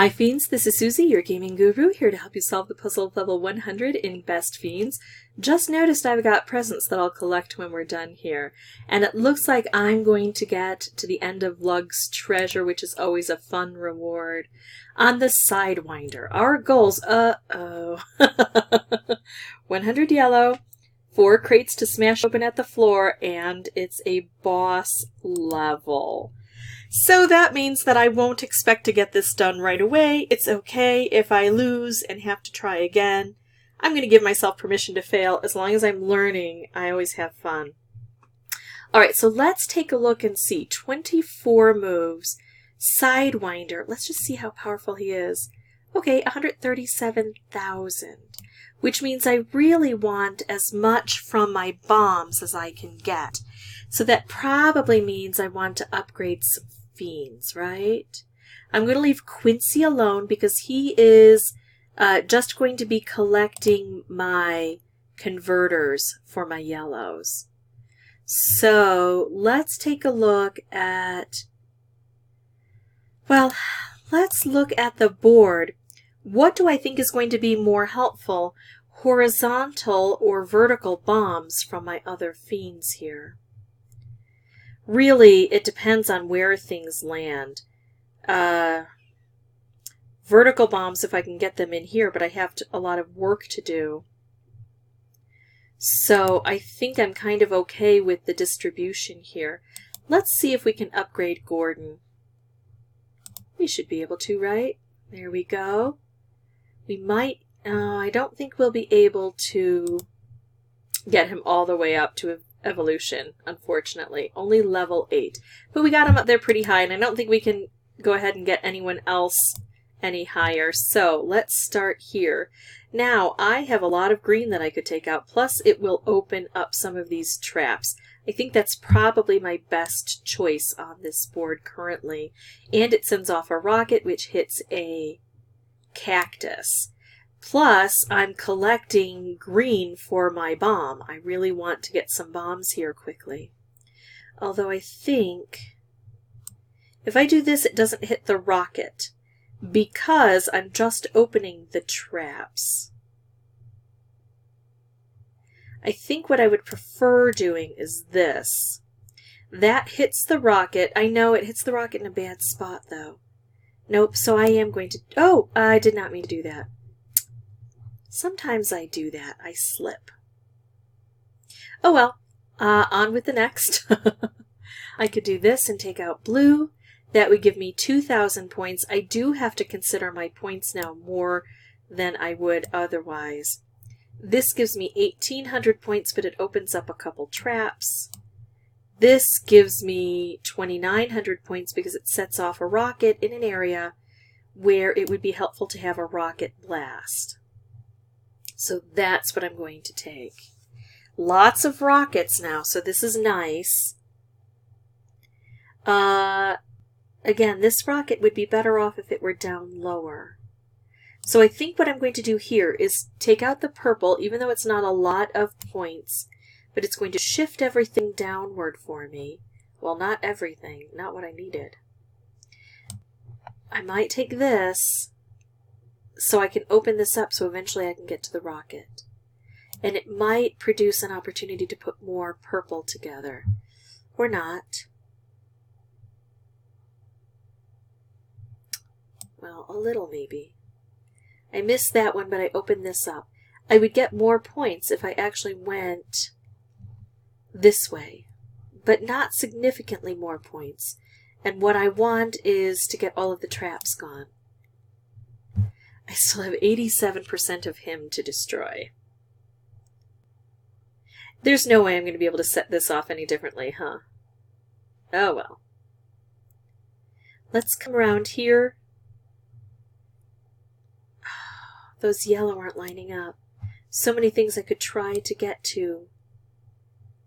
Hi Fiends, this is Suzy, your gaming guru, here to help you solve the puzzle of level 100 in Best Fiends. Just noticed I've got presents that I'll collect when we're done here, and it looks like I'm going to get to the end of Lug's treasure, which is always a fun reward, on the Sidewinder. Our goals, 100 yellow, 4 crates to smash open at the floor, and it's a boss level. So that means that I won't expect to get this done right away. It's okay if I lose and have to try again. I'm going to give myself permission to fail. As long as I'm learning, I always have fun. Alright, so let's take a look and see. 24 moves. Sidewinder. Let's just see how powerful he is. Okay, 137,000. Which means I really want as much from my bombs as I can get. So that probably means I want to upgrade some Fiends, right? I'm going to leave Quincy alone because he is just going to be collecting my converters for my yellows. So let's take a look at, well, let's look at the board. What do I think is going to be more helpful, horizontal or vertical bombs from my other Fiends here? Really, it depends on where things land. Vertical bombs, if I can get them in here, but I have a lot of work to do. So I think I'm kind of okay with the distribution here. Let's see if we can upgrade Gordon. We should be able to, right? There we go. We might, I don't think we'll be able to get him all the way up to evolution, unfortunately. Only level 8. But we got him up there pretty high, and I don't think we can go ahead and get anyone else any higher. So let's start here. Now, I have a lot of green that I could take out, plus it will open up some of these traps. I think that's probably my best choice on this board currently. And it sends off a rocket, which hits a cactus. Plus, I'm collecting green for my bomb. I really want to get some bombs here quickly. Although I think if I do this, it doesn't hit the rocket because I'm just opening the traps. I think what I would prefer doing is this. That hits the rocket. I know it hits the rocket in a bad spot, though. Nope, so I am going to... Oh, I did not mean to do that. Sometimes I do that. I slip. Oh well, on with the next. I could do this and take out blue. That would give me 2,000 points. I do have to consider my points now more than I would otherwise. This gives me 1,800 points, but it opens up a couple traps. This gives me 2,900 points because it sets off a rocket in an area where it would be helpful to have a rocket blast. So that's what I'm going to take. Lots of rockets now, so this is nice. Again, this rocket would be better off if it were down lower. So I think what I'm going to do here is take out the purple, even though it's not a lot of points, but it's going to shift everything downward for me. Well, not everything, not what I needed. I might take this so I can open this up so eventually I can get to the rocket. And it might produce an opportunity to put more purple together. Or not. Well, a little maybe. I missed that one, but I opened this up. I would get more points if I actually went this way, but not significantly more points. And what I want is to get all of the traps gone. I still have 87% of him to destroy. There's no way I'm going to be able to set this off any differently, huh? Oh well. Let's come around here. Those yellow aren't lining up. So many things I could try to get to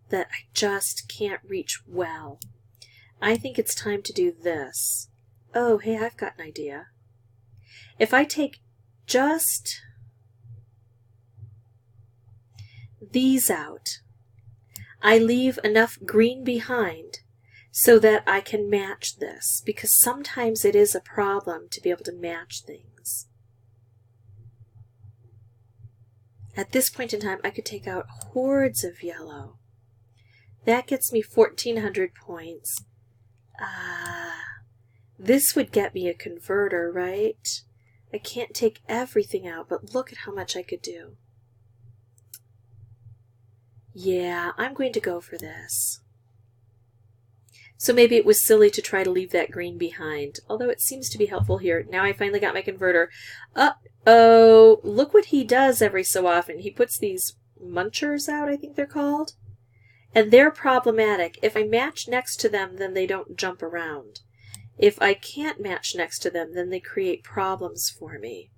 that I just can't reach well. I think it's time to do this. Oh, hey, I've got an idea. If I take just these out, I leave enough green behind so that I can match this, because sometimes it is a problem to be able to match things. At this point in time, I could take out hordes of yellow. That gets me 1,400 points. This would get me a converter, right? I can't take everything out, but look at how much I could do. Yeah, I'm going to go for this. So maybe it was silly to try to leave that green behind, although it seems to be helpful here. Now I finally got my converter. Uh-oh, look what he does every so often. He puts these munchers out, I think they're called. And they're problematic. If I match next to them, then they don't jump around. If I can't match next to them, then they create problems for me.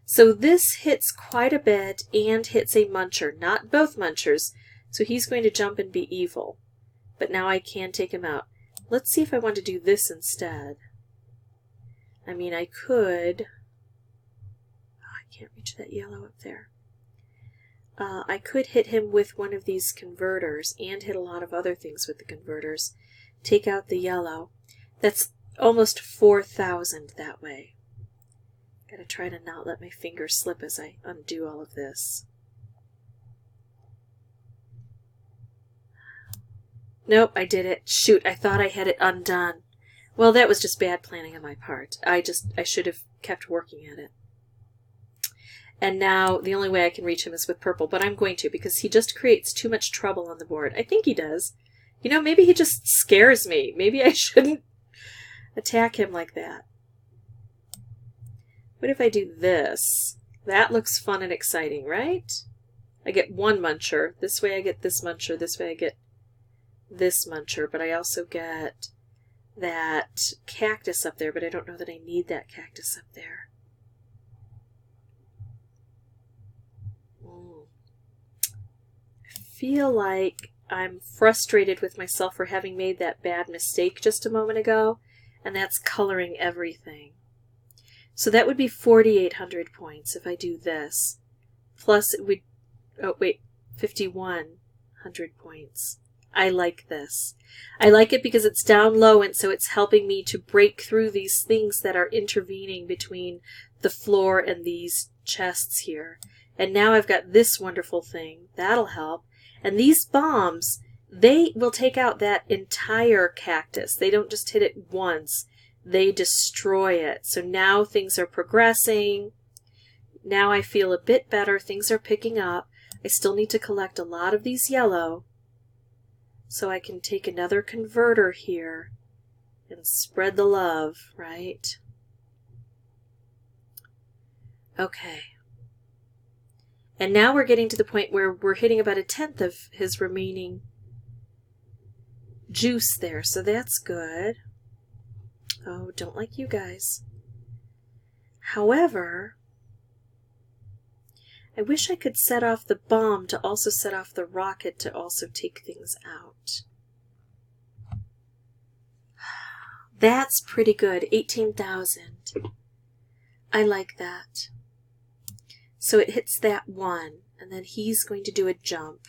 So this hits quite a bit and hits a muncher, not both munchers. So he's going to jump and be evil. But now I can take him out. Let's see if I want to do this instead. I mean, I could... Oh, I can't reach that yellow up there. I could hit him with one of these converters and hit a lot of other things with the converters. Take out the yellow. That's almost 4,000 that way. Gotta try to not let my finger slip as I undo all of this. Nope, I did it. Shoot, I thought I had it undone. Well, that was just bad planning on my part. I should have kept working at it. And now the only way I can reach him is with purple, but I'm going to because he just creates too much trouble on the board. I think he does. You know, maybe he just scares me. Maybe I shouldn't attack him like that. What if I do this? That looks fun and exciting, right? I get one muncher. This way I get this muncher. This way I get this muncher, but I also get that cactus up there, but I don't know that I need that cactus up there. I feel like I'm frustrated with myself for having made that bad mistake just a moment ago, and that's coloring everything. So that would be 4,800 points if I do this. Plus it would, oh wait, 5,100 points. I like this. I like it because it's down low, and so it's helping me to break through these things that are intervening between the floor and these chests here. And now I've got this wonderful thing. That'll help. And these bombs, they will take out that entire cactus. They don't just hit it once. They destroy it. So now things are progressing. Now I feel a bit better. Things are picking up. I still need to collect a lot of these yellow. So I can take another converter here and spread the love, right? Okay. And now we're getting to the point where we're hitting about 1/10 of his remaining juice there, so that's good. Oh, don't like you guys. However, I wish I could set off the bomb to also set off the rocket to also take things out. That's pretty good. 18,000. I like that. So it hits that one, and then he's going to do a jump.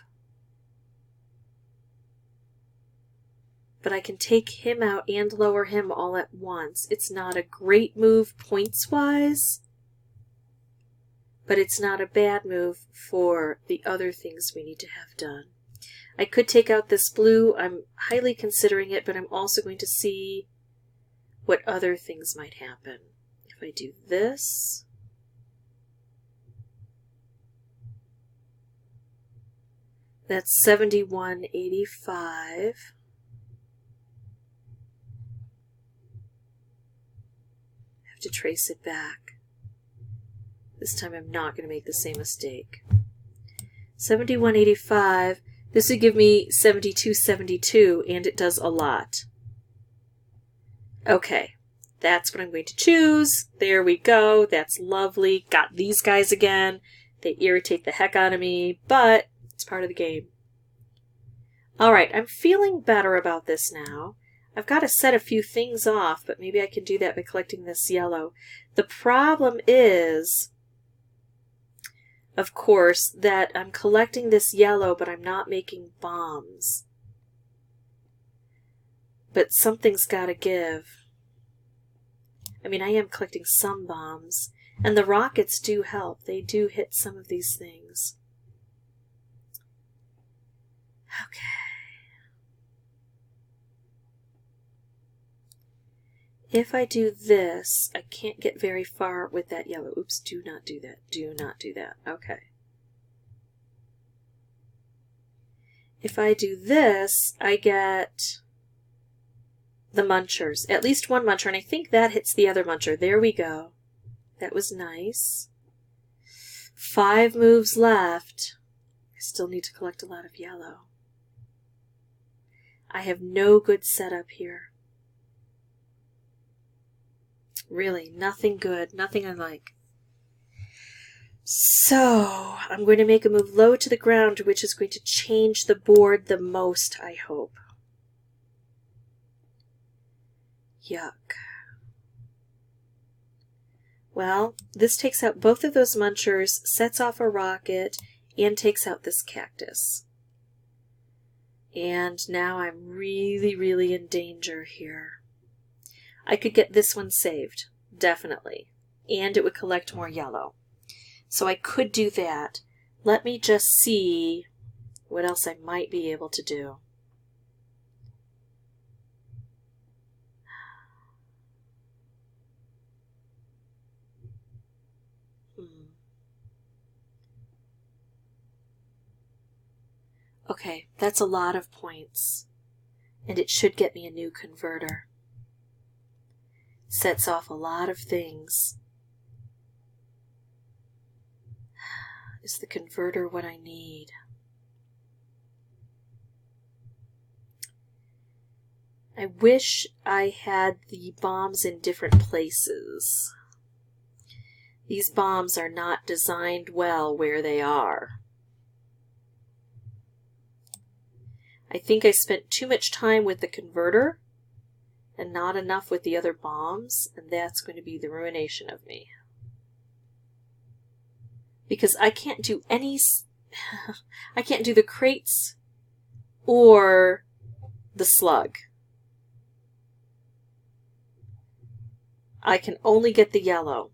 But I can take him out and lower him all at once. It's not a great move points-wise, but it's not a bad move for the other things we need to have done. I could take out this blue. I'm highly considering it, but I'm also going to see what other things might happen. If I do this... That's 7185. I have to trace it back. This time I'm not going to make the same mistake. 7185. This would give me 7272, and it does a lot. Okay, that's what I'm going to choose. There we go. That's lovely. Got these guys again. They irritate the heck out of me, but it's part of the game. Alright, I'm feeling better about this now. I've got to set a few things off, but maybe I can do that by collecting this yellow. The problem is, of course, that I'm collecting this yellow, but I'm not making bombs. But something's got to give. I mean, I am collecting some bombs. And the rockets do help. They do hit some of these things. Okay. If I do this, I can't get very far with that yellow. Oops, do not do that. Do not do that. Okay. If I do this, I get the munchers. At least one muncher, and I think that hits the other muncher. There we go. That was nice. 5 moves left. I still need to collect a lot of yellow. I have no good setup here. Really, nothing good, nothing I like. So, I'm going to make a move low to the ground, which is going to change the board the most, I hope. Yuck. Well, this takes out both of those munchers, sets off a rocket, and takes out this cactus. And now I'm really, really in danger here. I could get this one saved, definitely. And it would collect more yellow. So I could do that. Let me just see what else I might be able to do. Okay, that's a lot of points. And it should get me a new converter. Sets off a lot of things. Is the converter what I need? I wish I had the bombs in different places. These bombs are not designed well where they are. I think I spent too much time with the converter and not enough with the other bombs, and that's going to be the ruination of me. Because I can't do any... I can't do the crates or the slug. I can only get the yellow.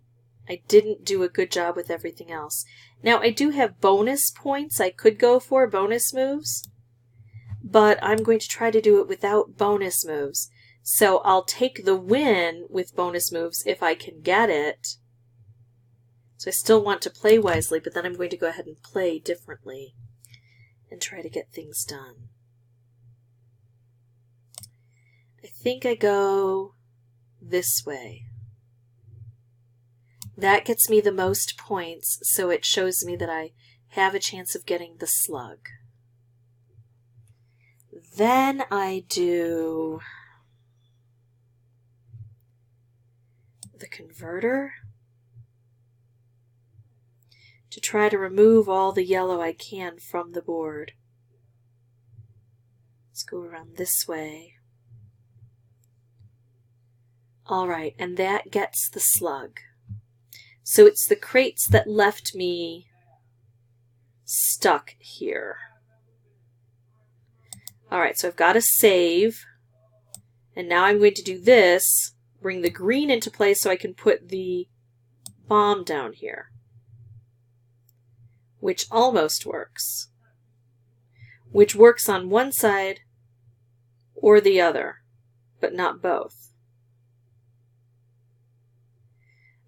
I didn't do a good job with everything else. Now, I do have bonus points I could go for, bonus moves, but I'm going to try to do it without bonus moves. So I'll take the win with bonus moves if I can get it. So I still want to play wisely, but then I'm going to go ahead and play differently and try to get things done. I think I go this way. That gets me the most points, so it shows me that I have a chance of getting the slug. Then I do the converter to try to remove all the yellow I can from the board. Let's go around this way. Alright, and that gets the slug. So it's the crates that left me stuck here. Alright, so I've got to save. And now I'm going to do this, bring the green into play so I can put the bomb down here. Which almost works. Which works on one side or the other, but not both.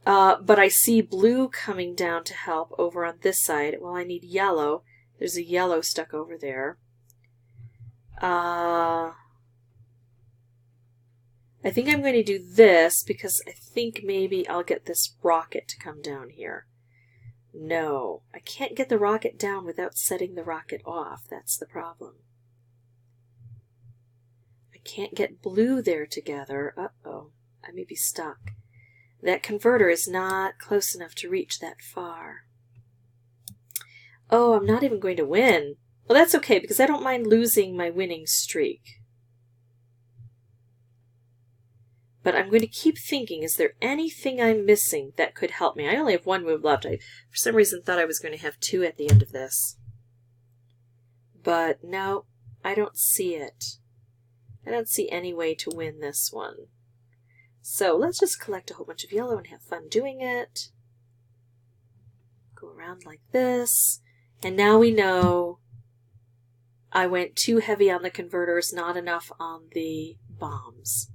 But I see blue coming down to help over on this side. Well, I need yellow. There's a yellow stuck over there. I think I'm going to do this because I think maybe I'll get this rocket to come down here. No, I can't get the rocket down without setting the rocket off. That's the problem. I can't get blue there together. Uh-oh, I may be stuck. That converter is not close enough to reach that far. Oh, I'm not even going to win. Well, that's okay, because I don't mind losing my winning streak. But I'm going to keep thinking, is there anything I'm missing that could help me? I only have one move left. I, for some reason, thought I was going to have 2 at the end of this. But no, I don't see it. I don't see any way to win this one. So let's just collect a whole bunch of yellow and have fun doing it. Go around like this. And now we know I went too heavy on the converters, not enough on the bombs.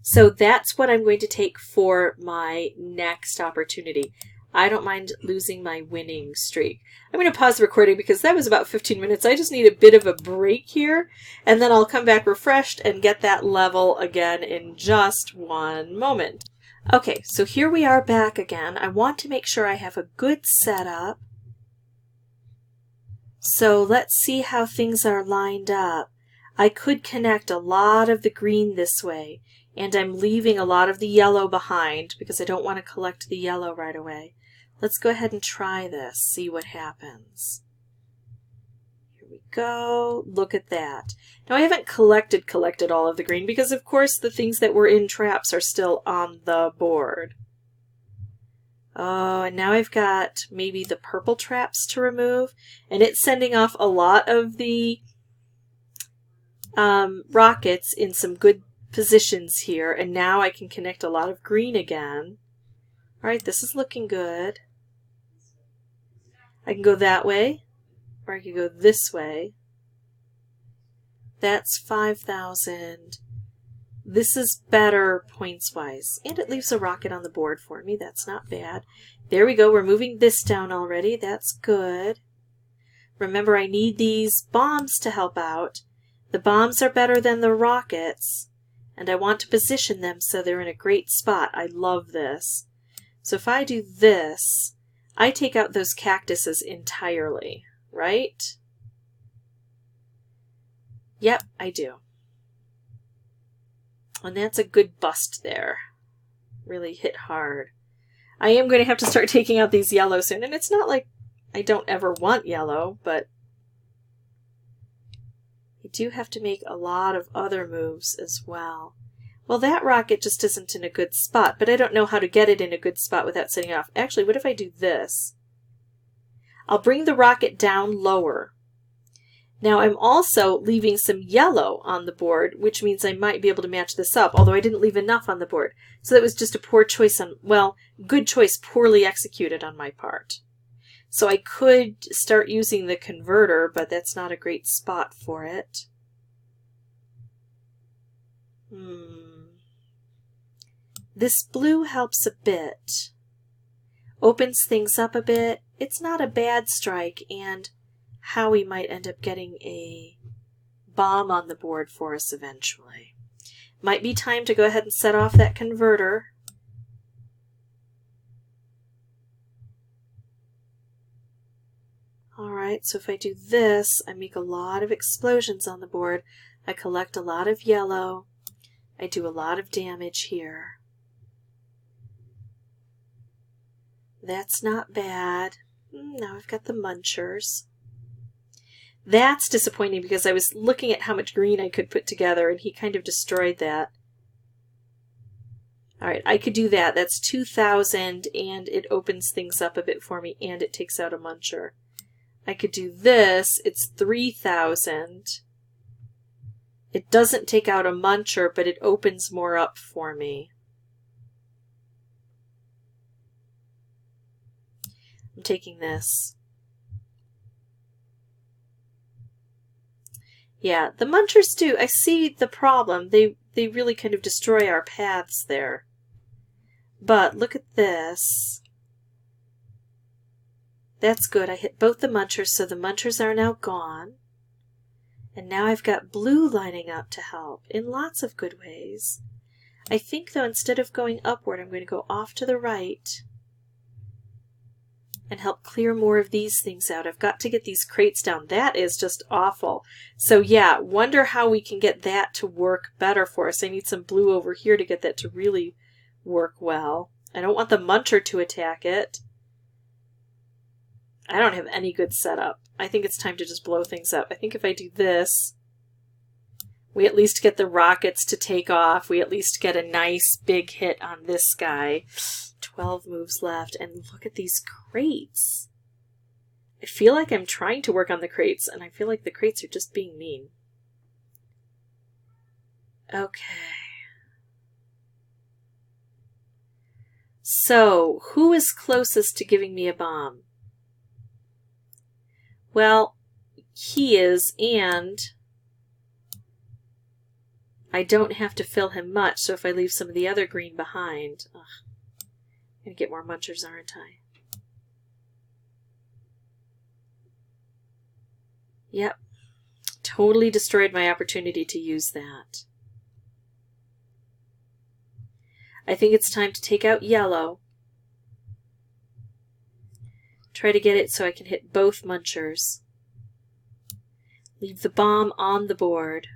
So that's what I'm going to take for my next opportunity. I don't mind losing my winning streak. I'm going to pause the recording because that was about 15 minutes. I just need a bit of a break here, and then I'll come back refreshed and get that level again in just one moment. Okay, so here we are back again. I want to make sure I have a good setup. So let's see how things are lined up. I could connect a lot of the green this way, and I'm leaving a lot of the yellow behind because I don't want to collect the yellow right away. Let's go ahead and try this, see what happens. Here we go. Look at that. Now I haven't collected all of the green because of course the things that were in traps are still on the board. Oh, and now I've got maybe the purple traps to remove, and it's sending off a lot of the rockets in some good positions here, and now I can connect a lot of green again. Alright, this is looking good. I can go that way, or I can go this way. That's 5,000. This is better points-wise, and it leaves a rocket on the board for me. That's not bad. There we go. We're moving this down already. That's good. Remember, I need these bombs to help out. The bombs are better than the rockets, and I want to position them so they're in a great spot. I love this. So if I do this, I take out those cactuses entirely, right? Yep, I do. And that's a good bust there. Really hit hard. I am going to have to start taking out these yellow soon, and it's not like I don't ever want yellow, but I do have to make a lot of other moves as well. Well, that rocket just isn't in a good spot, but I don't know how to get it in a good spot without setting it off. Actually, what if I do this? I'll bring the rocket down lower. Now I'm also leaving some yellow on the board, which means I might be able to match this up, although I didn't leave enough on the board. So that was just a poor choice on, well, good choice, poorly executed on my part. So I could start using the converter, but that's not a great spot for it. This blue helps a bit. Opens things up a bit. It's not a bad strike, and Howie might end up getting a bomb on the board for us eventually. Might be time to go ahead and set off that converter. Alright, so if I do this, I make a lot of explosions on the board. I collect a lot of yellow. I do a lot of damage here. That's not bad. Now I've got the munchers. That's disappointing because I was looking at how much green I could put together and he kind of destroyed that. Alright, I could do that. That's 2,000 and it opens things up a bit for me and it takes out a muncher. I could do this. It's 3,000. It doesn't take out a muncher, but it opens more up for me. I'm taking this. Yeah, the munchers do. I see the problem. They really kind of destroy our paths there. But look at this. That's good. I hit both the munchers, so the munchers are now gone. And now I've got blue lining up to help in lots of good ways. I think, though, instead of going upward, I'm going to go off to the right and help clear more of these things out. I've got to get these crates down. That is just awful. So yeah, wonder how we can get that to work better for us. I need some blue over here to get that to really work well. I don't want the muncher to attack it. I don't have any good setup. I think it's time to just blow things up. I think if I do this, we at least get the rockets to take off. We at least get a nice big hit on this guy. 12 moves left, and look at these crates. I feel like I'm trying to work on the crates, and I feel like the crates are just being mean. Okay. So, who is closest to giving me a bomb? Well, he is, and I don't have to fill him much, so if I leave some of the other green behind... Ugh, I'm going to get more munchers, aren't I? Yep. Totally destroyed my opportunity to use that. I think it's time to take out yellow. Try to get it so I can hit both munchers. Leave the bomb on the board.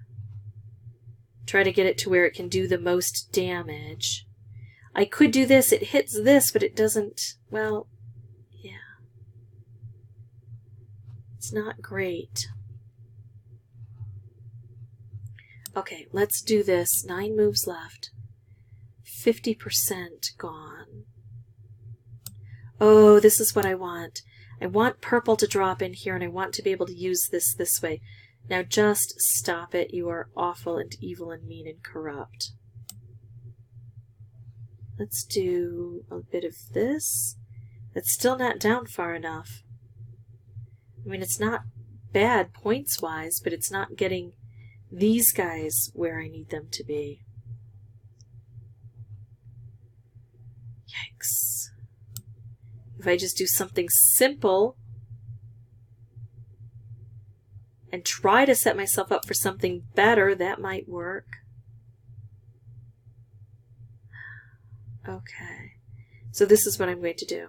Try to get it to where it can do the most damage. I could do this. It hits this, but it doesn't... Well, yeah. It's not great. Okay, let's do this. 9 moves left. 50% gone. Oh, this is what I want. I want purple to drop in here, and I want to be able to use this way. Now just stop it. You are awful and evil and mean and corrupt. Let's do a bit of this. It's still not down far enough. I mean, it's not bad points-wise, but it's not getting these guys where I need them to be. Yikes. If I just do something simple and try to set myself up for something better, that might work. Okay. So this is what I'm going to do.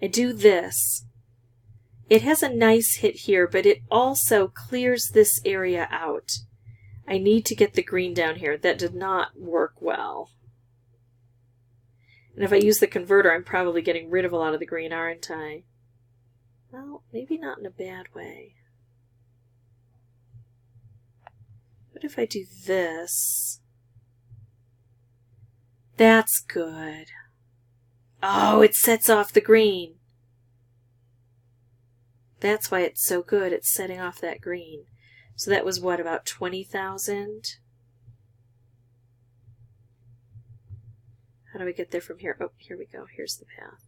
I do this. It has a nice hit here, but it also clears this area out. I need to get the green down here. That did not work well. And if I use the converter, I'm probably getting rid of a lot of the green, aren't I? Well, maybe not in a bad way. What if I do this? That's good. Oh, it sets off the green. That's why it's so good. It's setting off that green. So that was what, about 20,000? How do we get there from here? Oh, here we go. Here's the path.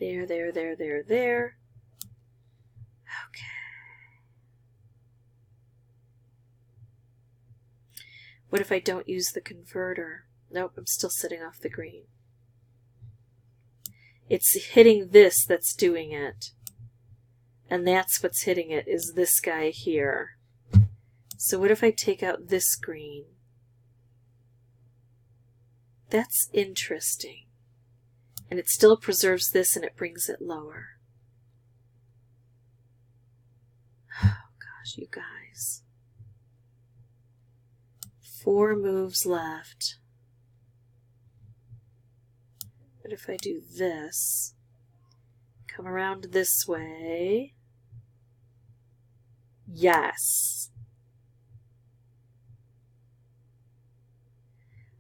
There, there, there, there, there. Okay. What if I don't use the converter? Nope, I'm still setting off the green. It's hitting this that's doing it. And that's what's hitting it, is this guy here. So what if I take out this green? That's interesting. And it still preserves this and it brings it lower. Oh gosh, you guys. 4 moves left. But if I do this, come around this way. Yes.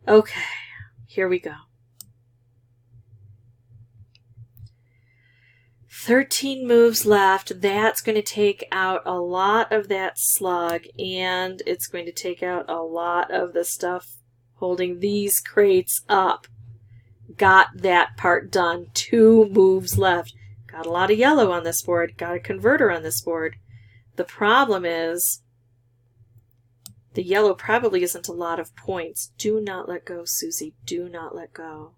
Okay, here we go. 13 moves left. That's going to take out a lot of that slug, and it's going to take out a lot of the stuff holding these crates up. Got that part done. 2 moves left. Got a lot of yellow on this board. Got a converter on this board. The problem is the yellow probably isn't a lot of points. Do not let go, Suzy. Do not let go.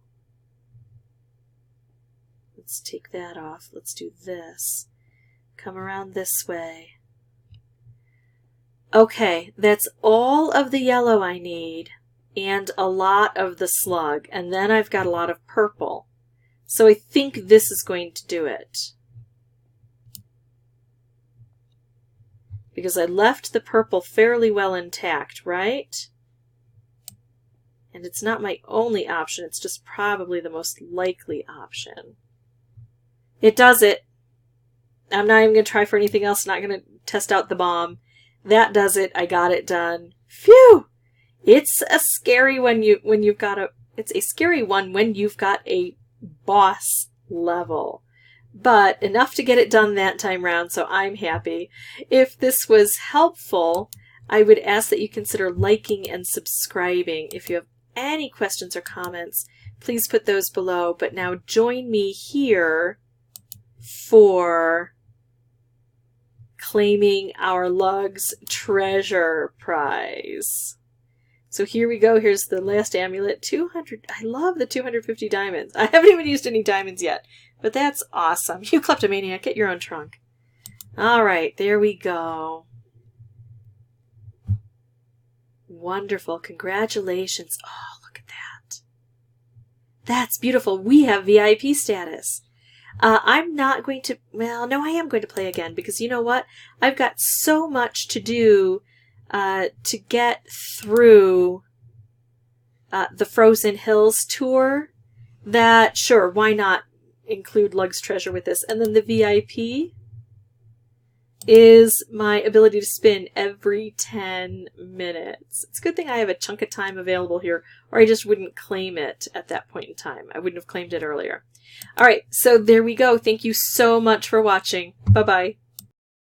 Let's take that off. Let's do this. Come around this way. Okay, that's all of the yellow I need and a lot of the slug. And then I've got a lot of purple. So I think this is going to do it. Because I left the purple fairly well intact, right? And it's not my only option. It's just probably the most likely option. It does it. I'm not even going to try for anything else. Not going to test out the bomb. That does it. I got it done. Phew! It's a scary when you've got a. It's a scary one when you've got a boss level. But enough to get it done that time round, so I'm happy. If this was helpful, I would ask that you consider liking and subscribing. If you have any questions or comments, please put those below. But now join me here for claiming our Lugs Treasure Prize. So here we go. Here's the last amulet. 200. I love the 250 diamonds. I haven't even used any diamonds yet, but that's awesome. You kleptomaniac, get your own trunk. All right, there we go. Wonderful. Congratulations. Oh, look at that. That's beautiful. We have VIP status. I'm not going to, well, no, I am going to play again because you know what? I've got so much to do to get through the Frozen Hills tour that, sure, why not include Lugs Treasure with this? And then the VIP is my ability to spin every 10 minutes. It's a good thing I have a chunk of time available here, or I just wouldn't claim it at that point in time. I wouldn't have claimed it earlier. All right, so there we go. Thank you so much for watching. Bye-bye.